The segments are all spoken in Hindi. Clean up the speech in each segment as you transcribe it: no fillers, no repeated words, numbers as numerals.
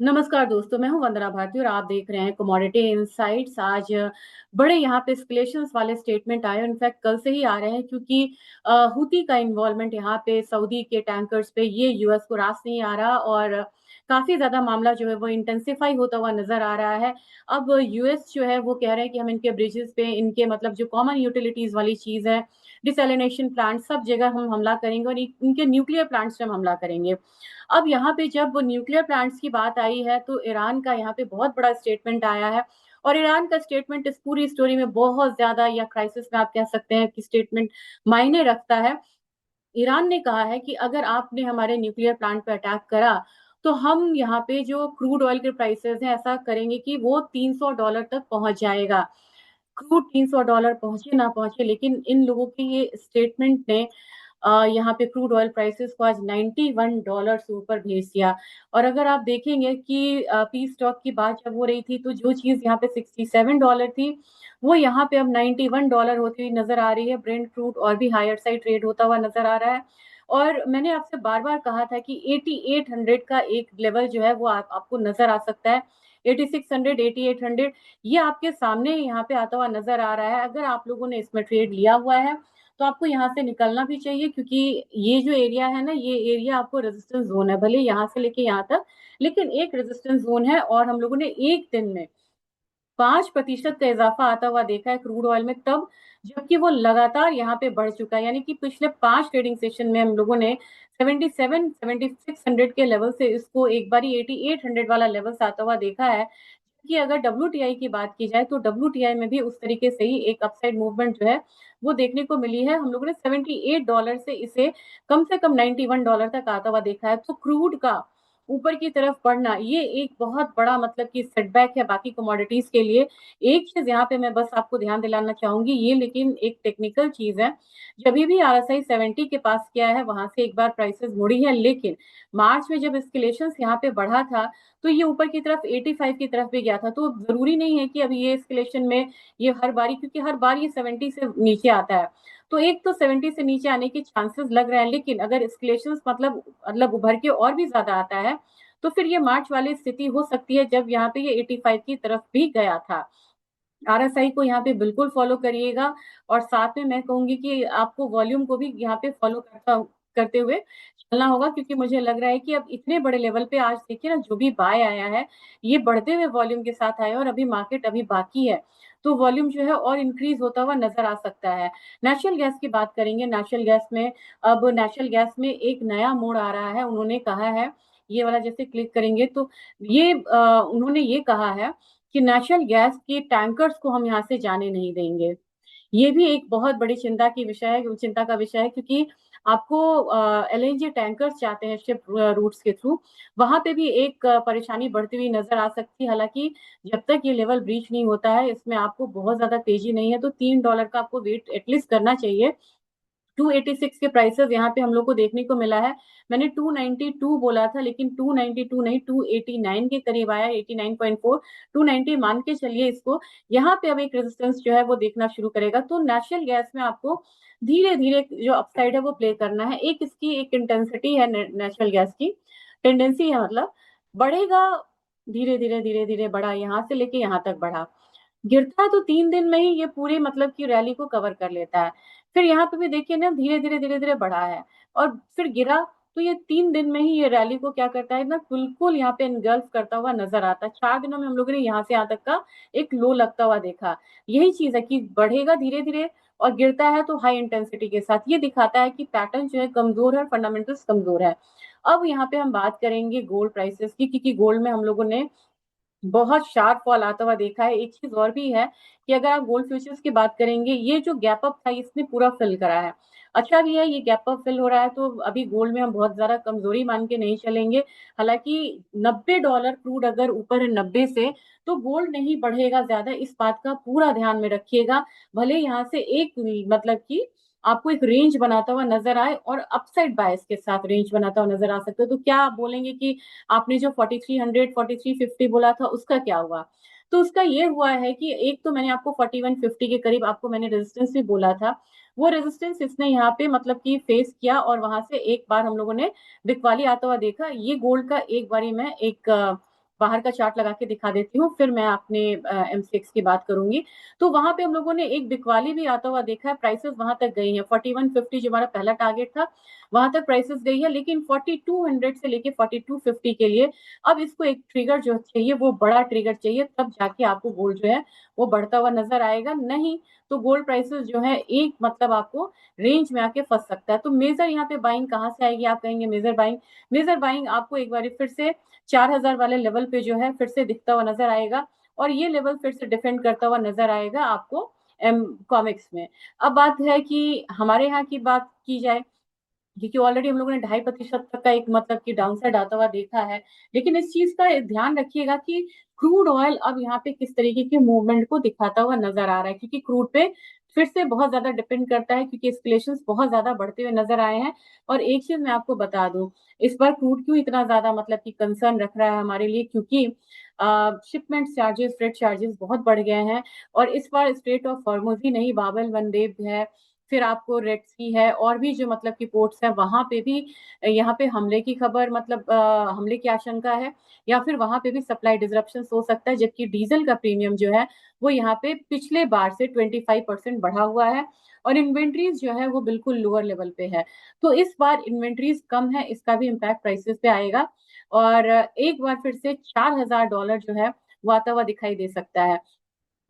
नमस्कार दोस्तों, मैं हूं वंदना भारती और आप देख रहे हैं कमोडिटी इनसाइट्स। आज बड़े यहाँ पे एस्केलेशंस वाले स्टेटमेंट आए, इनफैक्ट कल से ही आ रहे हैं क्योंकि हुती का इन्वॉल्वमेंट यहाँ पे सऊदी के टैंकर्स पे ये यूएस को रास नहीं आ रहा और काफी ज्यादा मामला जो है वो इंटेंसिफाई होता हुआ नजर आ रहा है। अब यूएस जो है वो कह रहे हैं कि हम इनके ब्रिजेस पे, इनके मतलब जो कॉमन यूटिलिटीज वाली चीज है, डिसैलिनेशन प्लांट, सब जगह हम हमला करेंगे और इनके न्यूक्लियर प्लांट्स पे हम हमला करेंगे। अब यहाँ पे जब न्यूक्लियर प्लांट्स की बात आई है तो ईरान का यहाँ पे बहुत बड़ा स्टेटमेंट आया है और ईरान का स्टेटमेंट इस पूरी स्टोरी में बहुत ज्यादा, या क्राइसिस में आप कह सकते हैं कि स्टेटमेंट मायने रखता है। ईरान ने कहा है कि अगर आपने हमारे न्यूक्लियर प्लांट पर अटैक करा तो हम यहाँ पे जो क्रूड ऑयल के प्राइसेस हैं ऐसा करेंगे कि वो $300 तक पहुंच जाएगा। क्रूड $300 पहुंचे ना पहुंचे, लेकिन इन लोगों के ये स्टेटमेंट ने यहाँ पे क्रूड ऑयल प्राइसेस को आज $91 से ऊपर भेज दिया। और अगर आप देखेंगे कि पीस टॉक की बात जब हो रही थी तो जो चीज यहाँ पे $67 थी वो यहाँ पे अब $91 होती हुई नजर आ रही है। ब्रेंट क्रूड और भी हायर साइड ट्रेड होता हुआ नजर आ रहा है। और मैंने आपसे बार बार कहा था कि 8800 का एक लेवल जो है वो आपको नजर आ सकता है। 8600, 8800 ये आपके सामने यहाँ पे आता हुआ नजर आ रहा है। अगर आप लोगों ने इसमें ट्रेड लिया हुआ है तो आपको यहाँ से निकलना भी चाहिए, क्योंकि ये जो एरिया है ना, ये एरिया आपको रेजिस्टेंस जोन है, भले यहाँ से लेके यहाँ तक, लेकिन एक रेजिस्टेंस जोन है। और हम लोगों ने एक दिन में 5% का इजाफा आता हुआ देखा है क्रूड ऑयल में, तब जबकि वो लगातार यहाँ पे बढ़ चुका है। यानी कि पिछले 5 ट्रेडिंग सेशन में हम लोगों ने 77-7600 के लेवल से इसको एक बारी 8800 वाला लेवल से आता हुआ देखा है। कि अगर डब्ल्यू की बात की जाए तो डब्ल्यू में भी उस तरीके से ही एक अपसाइड मूवमेंट जो है वो देखने को मिली है। हम लोगों ने $78 से इसे कम से कम $91 तक आता हुआ देखा है। तो क्रूड का ऊपर की तरफ बढ़ना ये एक बहुत बड़ा मतलब कि सेटबैक है बाकी कमोडिटीज के लिए। एक चीज यहाँ पे मैं बस आपको ध्यान दिलाना चाहूंगी, ये लेकिन एक टेक्निकल चीज है। जब भी RSI 70 के पास किया है वहां से एक बार प्राइसेस मुड़ी है, लेकिन मार्च में जब एस्केलेशन यहाँ पे बढ़ा था तो ये ऊपर की तरफ 85 की तरफ भी गया था। तो जरूरी नहीं है कि अभी ये एस्केलेशन में ये हर बारी, क्योंकि हर बार ये 70 से नीचे आता है, तो एक तो 70 से नीचे आने के चांसेस लग रहे हैं। लेकिन अगर एस्केलेशन मतलब उभर के और भी ज्यादा आता है तो फिर ये मार्च वाली स्थिति हो सकती है जब यहाँ पे ये 85 की तरफ भी गया था। RSI को यहाँ पे बिल्कुल फॉलो करिएगा और साथ में मैं कहूंगी कि आपको वॉल्यूम को भी यहाँ पे फॉलो करते हुए चलना होगा, क्योंकि मुझे लग रहा है कि अब इतने बड़े लेवल पे आज देखिए ना, जो भी बाय आया है ये बढ़ते हुए वॉल्यूम के साथ आया और अभी मार्केट अभी बाकी है, तो वॉल्यूम जो है और इंक्रीज होता हुआ नजर आ सकता है। नेचुरल गैस की बात करेंगे। नेचुरल गैस में अब नेचुरल गैस में एक नया मोड़ आ रहा है। उन्होंने कहा है, ये वाला जैसे क्लिक करेंगे तो ये उन्होंने ये कहा है कि नेचुरल गैस के टैंकर्स को हम यहाँ से जाने नहीं देंगे। ये भी एक बहुत बड़ी चिंता का विषय है, क्योंकि आपको LNG टैंकर्स जाते हैं शिप रूट्स के थ्रू, वहां पे भी एक परेशानी बढ़ती हुई नजर आ सकती है। हालांकि जब तक ये लेवल ब्रीच नहीं होता है इसमें आपको बहुत ज्यादा तेजी नहीं है, तो $3 का आपको वेट एटलीस्ट करना चाहिए। 286 के प्राइसेस यहाँ पे हम लोग को देखने को मिला है। मैंने 292 बोला था, लेकिन 292 नहीं, 289 के करीब आया, 89.4, 290 मान के चलिए इसको। यहाँ पे अब एक रेजिस्टेंस जो है वो देखना शुरू करेगा। तो नेचुरल गैस में आपको धीरे धीरे जो अपसाइड है वो प्ले करना है। एक इसकी एक इंटेंसिटी है नेचुरल गैस की, टेंडेंसी है, मतलब बढ़ेगा धीरे धीरे धीरे धीरे, बढ़ा यहाँ से लेके यहाँ तक बढ़ा, गिरता है तो 3 दिन में ही ये पूरी मतलब की रैली को कवर कर लेता है। फिर यहाँ पे भी देखिए ना, धीरे धीरे बढ़ा है और फिर गिरा, तो ये 3 दिन में ही ये रैली को क्या करता है ना, बिल्कुल यहाँ पे इनगल्फ करता हुआ नजर आता है। 4 दिनों में हम लोगों ने यहाँ से यहाँ तक का एक लो लगता हुआ देखा। यही चीज है कि बढ़ेगा धीरे धीरे और गिरता है तो हाई इंटेंसिटी के साथ। ये दिखाता है कि पैटर्न जो है कमजोर है, फंडामेंटल्स कमजोर है। अब यहाँ पे हम बात करेंगे गोल्ड प्राइसेस की, क्योंकि गोल्ड में हम लोगों ने बहुत शार्प फॉल आता हुआ देखा है। एक चीज और भी है कि अगर आप गोल्ड फ्यूचर्स की बात करेंगे, ये जो गैप अप था इसने पूरा फिल करा है। अच्छा भी है ये गैप अप फिल हो रहा है, तो अभी गोल्ड में हम बहुत ज्यादा कमजोरी मान के नहीं चलेंगे। हालांकि $90 क्रूड अगर ऊपर है 90 से, तो गोल्ड नहीं बढ़ेगा ज्यादा, इस बात का पूरा ध्यान में रखिएगा। भले यहाँ से एक मतलब कि आपको एक रेंज बनाता हुआ नजर आए और अपसाइड बायस के साथ रेंज बनाता हुआ नजर आ सकता है, तो क्या आप बोलेंगे कि आपने जो 4300 4350 बोला था उसका क्या हुआ? तो उसका ये हुआ है कि एक तो मैंने आपको 4150 के करीब आपको मैंने रेजिस्टेंस भी बोला था, वो रेजिस्टेंस इसने यहाँ पे मतलब कि फेस किया और वहां से एक बार हम लोगों ने बिकवाली आता हुआ देखा। ये गोल्ड का एक बारी में एक बाहर का चार्ट लगा के दिखा देती हूँ, फिर मैं अपने एमसीएक्स की बात करूंगी। तो वहां पे हम लोगों ने एक बिकवाली भी आता हुआ देखा है, प्राइसेस वहां तक गई है 4150 जो हमारा पहला टारगेट था, वहां तक प्राइसेस गई है, लेकिन 4200 से लेके 4250 के लिए अब इसको एक ट्रिगर जो चाहिए, वो बड़ा ट्रिगर चाहिए, तब जाके आपको गोल्ड जो है वो बढ़ता हुआ नजर आएगा। नहीं तो गोल्ड प्राइसेस जो है एक मतलब आपको रेंज में आके फंस सकता है। तो मेजर यहाँ पे बाइंग कहाँ से आएगी, आप कहेंगे मेजर बाइंग आपको एक बार फिर से 4000 वाले लेवल पे जो है फिर से दिखता हुआ नजर आएगा, और ये लेवल फिर से डिफेंड करता हुआ नजर आएगा आपको एम कॉमिक्स में। अब बात है कि हमारे यहाँ की बात की जाए, क्योंकि ऑलरेडी हम लोगों ने 2.5% तक का एक मतलब कि डाउन साइड आता हुआ देखा है, लेकिन इस चीज का ध्यान रखिएगा कि क्रूड ऑयल अब यहाँ पे किस तरीके के मूवमेंट को दिखाता हुआ नजर आ रहा है, क्योंकि क्रूड पे फिर से बहुत ज्यादा डिपेंड करता है, क्योंकि एस्केलेशन बहुत ज्यादा बढ़ते हुए नजर आए हैं। और एक चीज मैं आपको बता दूं, इस बार क्रूड क्यों इतना ज्यादा मतलब कि कंसर्न रख रहा है हमारे लिए, क्योंकि शिपमेंट चार्जेस, फ्रेट चार्जेस बहुत बढ़ गए हैं। और इस बार स्ट्रेट ऑफ हॉर्मुज ही नहीं, बाबल मंदेब है, फिर आपको रेड सी है, और भी जो मतलब की पोर्ट्स है वहां पे भी यहाँ पे हमले की खबर, मतलब हमले की आशंका है, या फिर वहां पे भी सप्लाई डिसरप्शन हो सकता है, जबकि डीजल का प्रीमियम जो है वो यहाँ पे पिछले बार से 25% बढ़ा हुआ है, और इन्वेंट्रीज जो है वो बिल्कुल लोअर लेवल पे है। तो इस बार इन्वेंट्रीज कम है, इसका भी इम्पैक्ट प्राइसेस पे आएगा, और एक बार फिर से $4000 जो है वो आता हुआ दिखाई दे सकता है।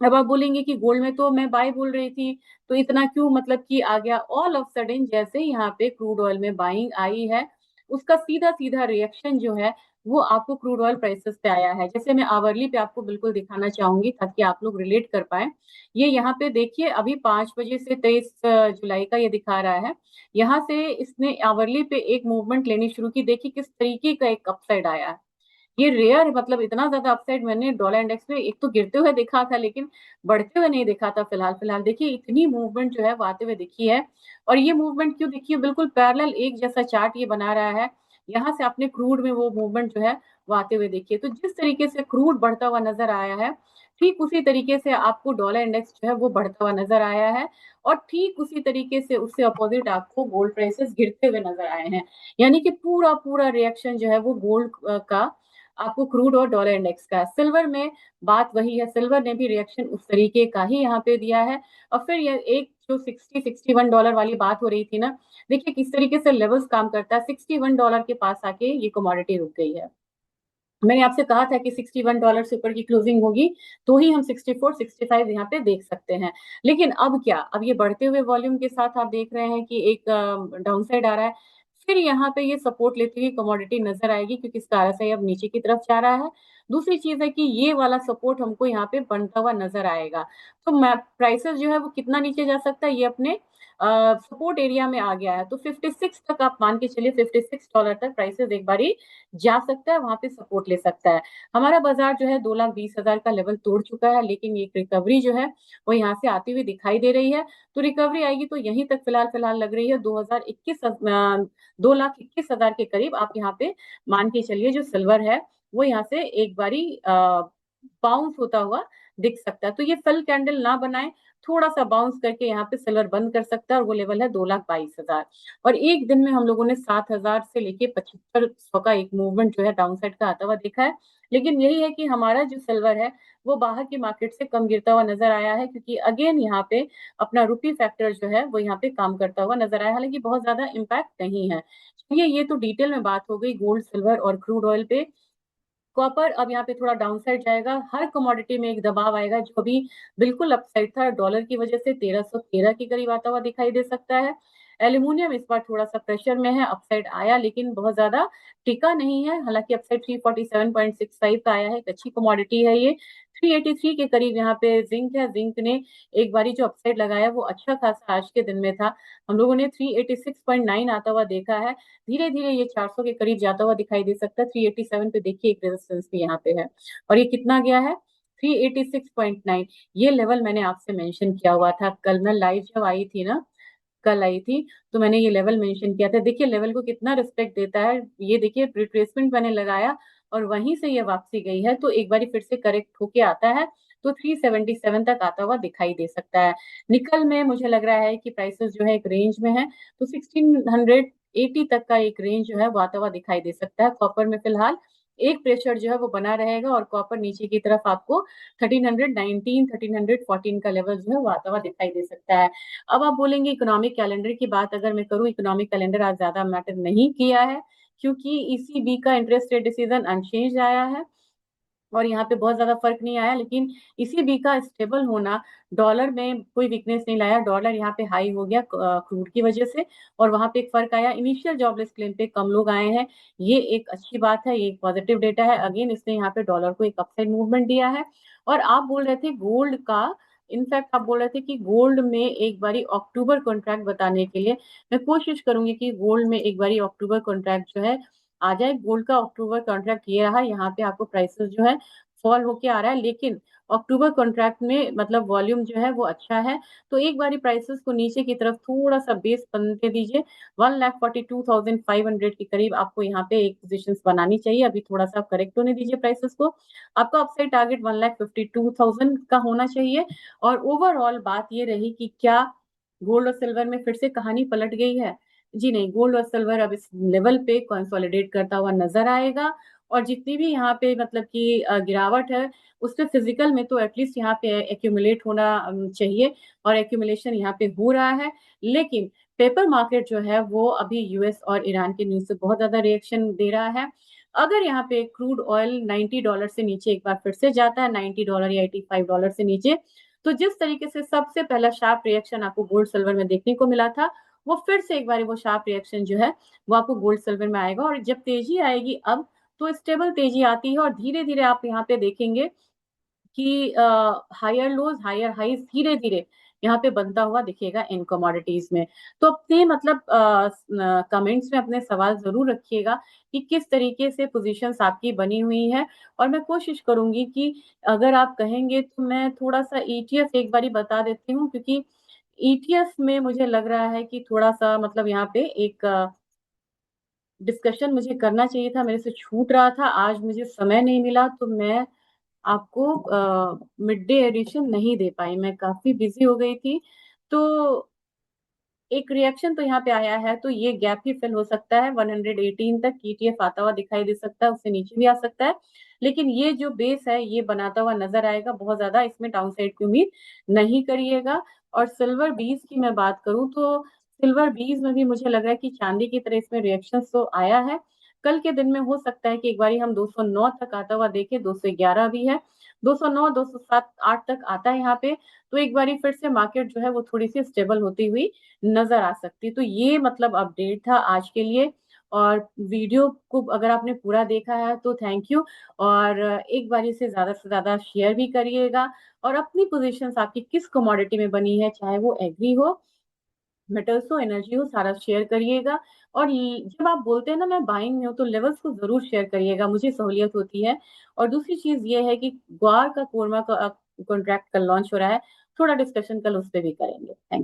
अब आप बोलेंगे कि गोल्ड में तो मैं बाय बोल रही थी, तो इतना क्यों मतलब कि आ गया ऑल ऑफ सडन, जैसे ही यहाँ पे क्रूड ऑयल में बाइंग आई है, उसका सीधा सीधा रिएक्शन जो है वो आपको क्रूड ऑयल प्राइसेस पे आया है। जैसे मैं आवरली पे आपको बिल्कुल दिखाना चाहूंगी ताकि आप लोग रिलेट कर पाए। ये यहाँ पे देखिए, अभी 5 बजे से 23 जुलाई का ये दिखा रहा है, यहाँ से इसने आवरली पे एक मूवमेंट लेनी शुरू की, देखिए किस तरीके का एक अपसाइड आया है। ये रेयर, मतलब इतना ज्यादा अपसाइड मैंने डॉलर इंडेक्स में एक तो गिरते हुए देखा था, लेकिन बढ़ते हुए नहीं देखा था। फिलहाल फिलहाल देखिए इतनी मूवमेंट जो है वो आते हुए दिखी है। और ये मूवमेंट क्यों दिखी है, बिल्कुल पैरेलल एक जैसा चार्ट ये बना रहा है, यहाँ से अपने क्रूड में वो मूवमेंट जो है वो आते हुए देखिए। तो जिस तरीके से क्रूड बढ़ता हुआ नजर आया है, ठीक उसी तरीके से आपको डॉलर इंडेक्स जो है वो बढ़ता हुआ नजर आया है, और ठीक उसी तरीके से उससे अपोजिट आपको गोल्ड प्राइसेस गिरते हुए नजर आए हैं। यानी कि पूरा पूरा रिएक्शन जो है वो गोल्ड का, आपको क्रूड और डॉलर इंडेक्स का। सिल्वर में बात वही है, सिल्वर ने भी रिएक्शन उस तरीके का ही यहाँ पे दिया है। और फिर ये एक जो 60-61 डॉलर वाली बात हो रही थी ना, देखिए किस तरीके से लेवल्स काम करता है, $61 के पास आके ये कमोडिटी रुक गई है। मैंने आपसे कहा था कि $61 से ऊपर की क्लोजिंग होगी तो ही हम 64-65 यहाँ पे देख सकते हैं। लेकिन अब क्या, अब ये बढ़ते हुए वॉल्यूम के साथ आप देख रहे हैं कि एक डाउन साइड आ रहा है, फिर यहाँ पे ये सपोर्ट लेती हुई कमोडिटी नजर आएगी, क्योंकि इसका आरएसआई अब नीचे की तरफ जा रहा है। दूसरी चीज है कि ये वाला सपोर्ट हमको यहाँ पे बनता हुआ नजर आएगा। तो प्राइसेस जो है वो कितना नीचे जा सकता है, ये अपने सपोर्ट एरिया में आ गया है, तो 56 तक आप मान के चलिए, $56 तक प्राइसेस एक बारी जा सकता है, वहां पे सपोर्ट ले सकता है। हमारा बाजार जो है 2,20,000 का लेवल तोड़ चुका है, लेकिन ये रिकवरी जो है वो यहाँ से आती हुई दिखाई दे रही है। तो रिकवरी आएगी तो यहीं तक फिलहाल फिलहाल लग रही है, 2,21,000 के करीब आप यहाँ पे मान के चलिए, जो सिल्वर है वो यहाँ से एक बारी बाउंस होता हुआ दिख सकता है। तो ये फल कैंडल ना बनाए, थोड़ा सा बाउंस करके यहाँ पे सिल्वर बंद कर सकता है, और वो लेवल है 2,22,000। और एक दिन में हम लोगों ने 7,000 से लेके 7500 का एक मूवमेंट जो है डाउन साइड का आता हुआ देखा है। लेकिन यही है कि हमारा जो सिल्वर है वो बाहर की मार्केट से कम गिरता हुआ नजर आया है, क्योंकि अगेन यहाँ पे अपना रुपी फैक्टर जो है वो यहाँ पे काम करता हुआ नजर आया, हालांकि बहुत ज्यादा इम्पैक्ट नहीं है। ये तो डिटेल में बात हो गई गोल्ड, सिल्वर और क्रूड ऑयल पे। कॉपर अब यहाँ पे थोड़ा डाउन साइड जाएगा, हर कमोडिटी में एक दबाव आएगा, जो अभी बिल्कुल अपसाइड था डॉलर की वजह से 1313 के करीब आता हुआ दिखाई दे सकता है। एल्यूमिनियम इस बार थोड़ा सा प्रेशर में है, अपसाइड आया लेकिन बहुत ज्यादा टिका नहीं है, हालांकि अपसाइड 347.65 का आया है, एक अच्छी कमोडिटी है ये। 383 के करीब यहाँ पे जिंक है, जिंक ने एक बारी जो अपसाइड लगाया वो अच्छा खासा आज के दिन में था, हम लोगों ने 386.9 आता हुआ देखा है। धीरे धीरे ये 400 के करीब जाता हुआ दिखाई दे सकता है। 387 पे देखिए एक रेजिस्टेंस भी यहाँ पे है, और ये कितना गया है, 386.9। ये लेवल मैंने आपसे मेंशन किया हुआ था कल, मैं लाइव जब आई थी ना, कल आई थी, तो मैंने ये लेवल मेंशन किया था। देखिए लेवल को कितना रिस्पेक्ट देता है, ये देखिए रिट्रेसमेंट मैंने लगाया और वहीं से ये वापसी गई है, तो एक बार फिर से करेक्ट होके आता है तो 377 तक आता हुआ दिखाई दे सकता है। निकल में मुझे लग रहा है कि प्राइसेस जो है एक रेंज में है, तो 1680 तक का एक रेंज जो है वो आता हुआ दिखाई दे सकता है। कॉपर में फिलहाल एक प्रेशर जो है वो बना रहेगा और कॉपर नीचे की तरफ आपको 1319 1314 का लेवल जो है वो आता हुआ दिखाई दे सकता है। अब आप बोलेंगे इकोनॉमिक कैलेंडर की बात अगर मैं करूं, इकोनॉमिक कैलेंडर आज ज्यादा मैटर नहीं किया है क्योंकि ईसीबी का इंटरेस्ट रेट डिसीजन अनचेंज आया है और यहाँ पे बहुत ज्यादा फर्क नहीं आया, लेकिन इसी बी का स्टेबल होना डॉलर में कोई वीकनेस नहीं लाया। डॉलर यहाँ पे हाई हो गया क्रूड की वजह से और वहां पे एक फर्क आया। इनिशियल जॉबलेस क्लेम पे कम लोग आए हैं, ये एक अच्छी बात है, ये एक पॉजिटिव डेटा है। अगेन इसने यहाँ पे डॉलर को एक अपसाइड मूवमेंट दिया है। और आप बोल रहे थे गोल्ड का, इनफैक्ट आप बोल रहे थे कि गोल्ड में एक बारी अक्टूबर कॉन्ट्रैक्ट बताने के लिए मैं कोशिश करूंगी कि गोल्ड में एक बारी अक्टूबर कॉन्ट्रैक्ट जो है आ जाए। गोल्ड का अक्टूबर कॉन्ट्रैक्ट ये रहा, यहाँ पे आपको प्राइसेस जो है फॉल होके आ रहा है, लेकिन अक्टूबर कॉन्ट्रैक्ट में मतलब वॉल्यूम जो है वो अच्छा है। तो एक बारी प्राइसेस को नीचे की तरफ थोड़ा सा बेस बनते दीजिए। 1,42,500 के करीब आपको यहाँ पे एक पोजीशन बनानी चाहिए। अभी थोड़ा सा करेक्ट होने दीजिए प्राइसेस को। आपका अपसाइड टारगेट 1,52,000 का होना चाहिए। और ओवरऑल बात ये रही कि क्या गोल्ड और सिल्वर में फिर से कहानी पलट गई है? जी नहीं, गोल्ड और सिल्वर अब इस लेवल पे कंसोलिडेट करता हुआ नजर आएगा। और जितनी भी यहाँ पे मतलब कि गिरावट है उसपे फिजिकल में तो एटलीस्ट यहाँ पे एक्यूमुलेट होना चाहिए और एक्यूमुलेशन यहाँ पे हो रहा है। लेकिन पेपर मार्केट जो है वो अभी यूएस और ईरान के न्यूज से बहुत ज्यादा रिएक्शन दे रहा है। अगर यहाँ पे क्रूड ऑयल $90 से नीचे एक बार फिर से जाता है, $90 या $85 से नीचे, तो जिस तरीके से सबसे पहला शार्प रिएक्शन आपको गोल्ड सिल्वर में देखने को मिला था, वो फिर से एक बार वो शार्प रिएक्शन जो है वो आपको गोल्ड सिल्वर में आएगा। और जब तेजी आएगी अब तो स्टेबल तेजी आती है और धीरे धीरे आप यहाँ पे देखेंगे कि हायर लोज हायर हाइज धीरे धीरे यहाँ पे बनता हुआ दिखेगा इन कमोडिटीज में। तो अपने मतलब कमेंट्स में अपने सवाल जरूर रखिएगा कि किस तरीके से पोजीशंस आपकी बनी हुई है। और मैं कोशिश करूंगी कि अगर आप कहेंगे तो मैं थोड़ा सा ईटीएफ एक बारी बता देती हूँ, क्योंकि ईटीएफ में मुझे लग रहा है कि थोड़ा सा मतलब यहाँ पे एक डिस्कशन मुझे करना चाहिए था, मेरे से छूट रहा था, आज मुझे समय नहीं मिला तो मैं आपको मिड डे एडिशन नहीं दे पाई, मैं काफी बिजी हो गई थी। तो एक रिएक्शन तो यहाँ पे आया है, तो ये गैप ही फिल हो सकता है 118 तक ईटीएफ आता हुआ दिखाई दे सकता है, उससे नीचे भी आ सकता है। लेकिन ये जो बेस है ये बनाता हुआ नजर आएगा, बहुत ज्यादा इसमें डाउनसाइड की उम्मीद नहीं करिएगा। और सिल्वर बीज की मैं बात करूं तो सिल्वर बीज में भी मुझे लग रहा है कि चांदी की तरह इसमें रिएक्शन तो आया है। कल के दिन में हो सकता है कि एक बार हम 209 तक आता हुआ देखें, 211 भी है, 209 207 8 तक आता है यहाँ पे। तो एक बारी फिर से मार्केट जो है वो थोड़ी सी स्टेबल होती हुई नजर आ सकती। तो ये मतलब अपडेट था आज के लिए। और वीडियो को अगर आपने पूरा देखा है तो थैंक यू। और एक बारी से ज्यादा शेयर भी करिएगा और अपनी पोजीशंस आपकी किस कमोडिटी में बनी है, चाहे वो एग्री हो, मेटल्स हो, एनर्जी हो, सारा शेयर करिएगा। और जब आप बोलते हैं ना मैं बाइंग में हूँ तो लेवल्स को जरूर शेयर करिएगा, मुझे सहूलियत होती है। और दूसरी चीज ये है कि ग्वार का कोरमा का कॉन्ट्रैक्ट कल लॉन्च हो रहा है, थोड़ा डिस्कशन कल उस पर भी करेंगे। थैंक